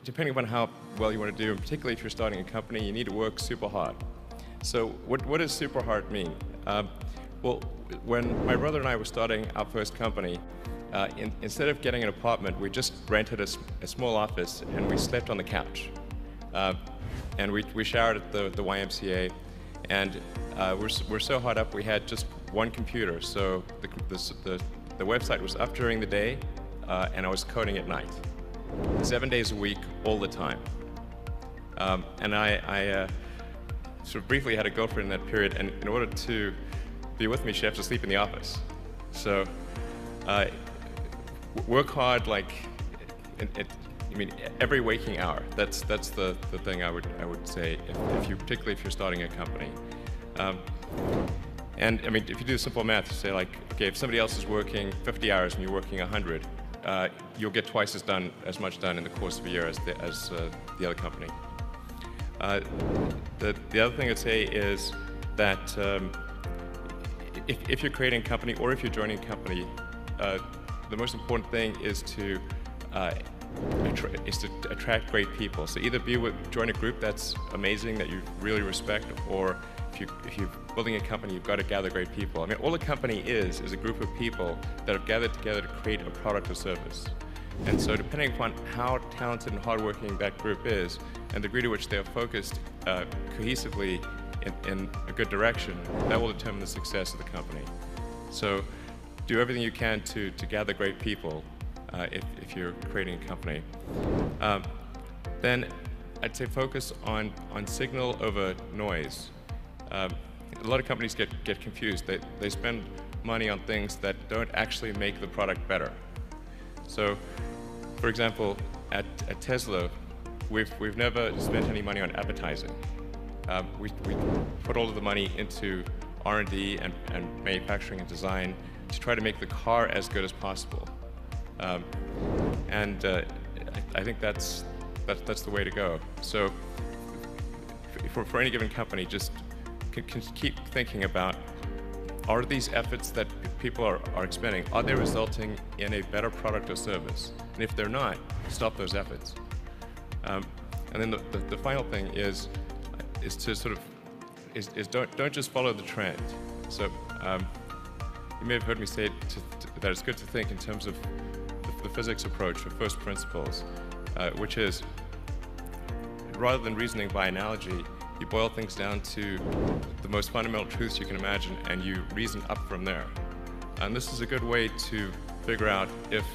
Depending upon how well you want to do, and particularly if you're starting a company, you need to work super hard. So what does super hard mean? Well, when my brother and I were starting our first company, instead of getting an apartment, we just rented a small office and we slept on the couch. And we showered at the YMCA, and we're so hard up we had just one computer. So the website was up during the day, and I was coding at night. 7 days a week, all the time. And I sort of briefly had a girlfriend in that period, and in order to be with me, she had to sleep in the office. So work hard, like, I mean, every waking hour. That's the thing I would say, particularly if you're starting a company. And I mean, if you do simple math, say like, okay, if somebody else is working 50 hours and you're working 100, you'll get twice as much done in the course of a year as the other company. The other thing I'd say is that if you're creating a company or if you're joining a company, the most important thing is to attract great people. So either join a group that's amazing, that you really respect, or if you're building a company, you've got to gather great people. I mean, all a company is a group of people that have gathered together to create a product or service. And so depending upon how talented and hardworking that group is, and the degree to which they are focused cohesively in a good direction, that will determine the success of the company. So do everything you can to gather great people if you're creating a company. Then I'd say focus on signal over noise. A lot of companies get confused. They spend money on things that don't actually make the product better. So, for example, at Tesla, we've never spent any money on advertising. We put all of the money into R&D and manufacturing and design to try to make the car as good as possible. I think that's the way to go. So, for any given company, just can keep thinking about, are these efforts that people are expending, are they resulting in a better product or service? And if they're not, stop those efforts. And then the final thing is to sort of don't just follow the trend. So you may have heard me say that it's good to think in terms of the physics approach, or first principles, which is, rather than reasoning by analogy, you boil things down to the most fundamental truths you can imagine, and you reason up from there. And this is a good way to figure out if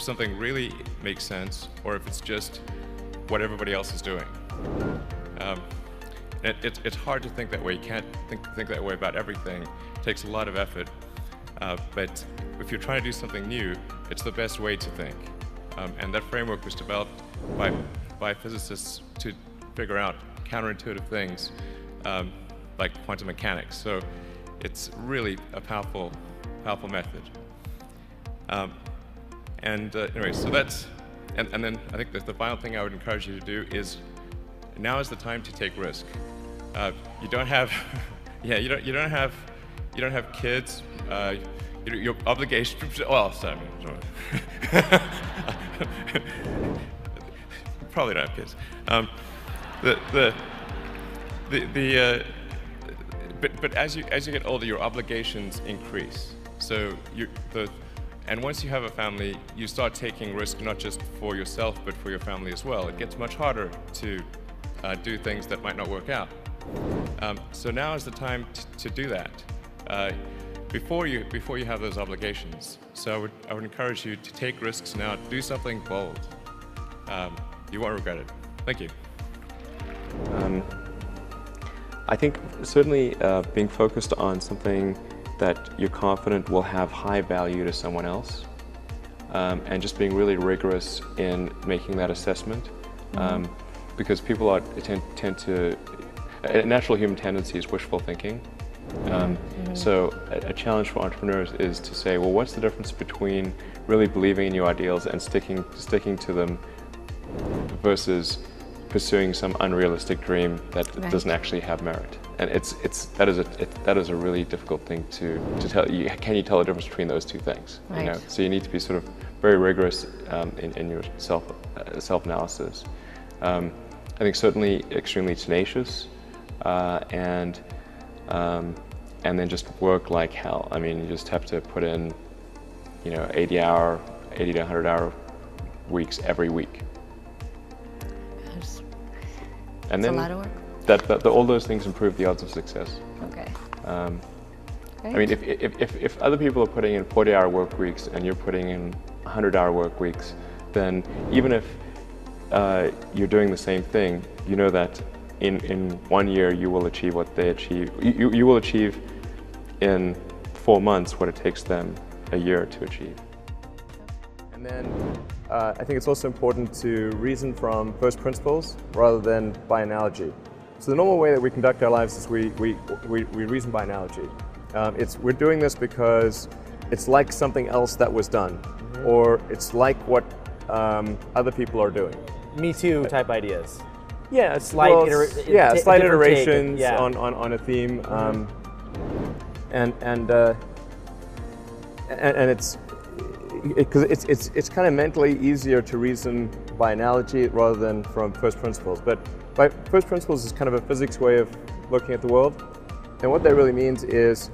something really makes sense, or if it's just what everybody else is doing. It's hard to think that way. You can't think that way about everything. It takes a lot of effort. But if you're trying to do something new, it's the best way to think. And that framework was developed by physicists to figure out counterintuitive things like quantum mechanics. So it's really a powerful method. Anyway, so that's, and then I think that the final thing I would encourage you to do is, now is the time to take risk. You don't have, you don't have kids. Your obligation. Well, sorry. Probably don't have kids. But as you get older, your obligations increase. So and once you have a family, you start taking risk not just for yourself, but for your family as well. It gets much harder to do things that might not work out. So now is the time to do that before you have those obligations. So I would encourage you to take risks now. Do something bold. You won't regret it. Thank you. I think certainly being focused on something that you're confident will have high value to someone else, and just being really rigorous in making that assessment, because people tend to, a natural human tendency is wishful thinking. So a challenge for entrepreneurs is to say, well, what's the difference between really believing in your ideals and sticking to them versus pursuing some unrealistic dream that doesn't actually have merit? And that is a really difficult thing to tell. Can you tell the difference between those two things? Right. You know? So you need to be sort of very rigorous in your self-analysis. I think certainly extremely tenacious, and then just work like hell. I mean, you just have to put in, 80 to 100 hour weeks every week. Gosh. And That's then a lot of work. all those things improve the odds of success. Okay. I mean, if other people are putting in 40-hour work weeks and you're putting in 100-hour work weeks, then even if you're doing the same thing, you know that in 1 year you will achieve what they achieve. You will achieve in 4 months what it takes them a year to achieve. And then I think it's also important to reason from first principles rather than by analogy. So the normal way that we conduct our lives is we reason by analogy. We're doing this because it's like something else that was done, or it's like what other people are doing. Me Too type ideas. Yeah, Slight iterations yeah. on a theme, and it's kind of mentally easier to reason by analogy rather than from first principles. But by first principles is kind of a physics way of looking at the world, and what that really means is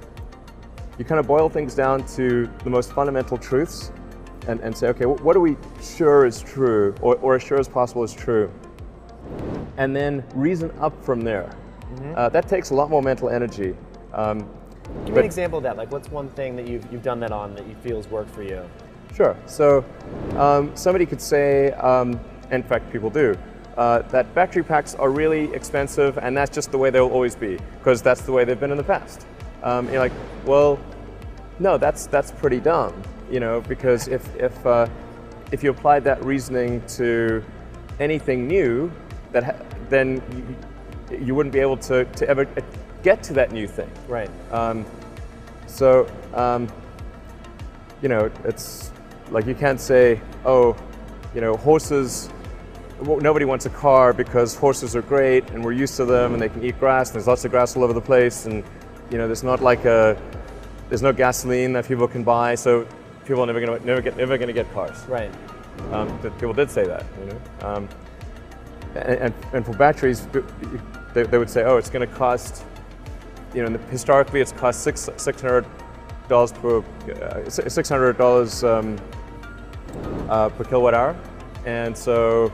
you kind of boil things down to the most fundamental truths, and say, okay, what are we sure is true, or as sure as possible is true, and then reason up from there. That takes a lot more mental energy. Give me an example of that. Like, what's one thing that you've done that on that you feel has worked for you? Sure. So somebody could say, in fact people do, that battery packs are really expensive and that's just the way they'll always be, because that's the way they've been in the past. You're like, well, no, that's pretty dumb, because if you applied that reasoning to anything new, then you wouldn't be able to ever get to that new thing. Right. It's like you can't say, oh, horses, nobody wants a car because horses are great and we're used to them and they can eat grass and there's lots of grass all over the place, and there's there's no gasoline that people can buy, so people are never going to get cars. Right. People did say that, and for batteries, they would say, oh, it's going to cost, historically it's cost $600 per kilowatt hour, and so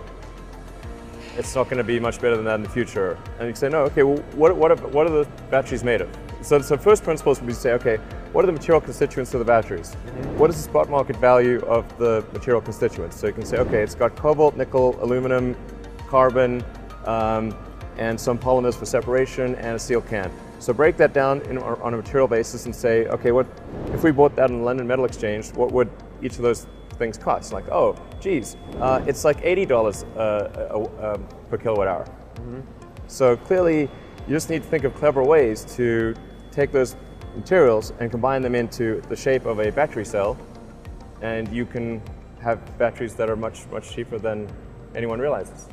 it's not going to be much better than that in the future. And you say, no, okay, well, what are the batteries made of? So first principles would be to say, okay, what are the material constituents of the batteries? What is the spot market value of the material constituents? So you can say, okay, it's got cobalt, nickel, aluminum, carbon, and some polymers for separation, and a steel can. So break that down on a material basis and say, okay, if we bought that on the London Metal Exchange, what would each of those things cost? Like, oh, geez, it's like $80 per kilowatt hour. So clearly, you just need to think of clever ways to take those materials and combine them into the shape of a battery cell, and you can have batteries that are much, much cheaper than anyone realizes.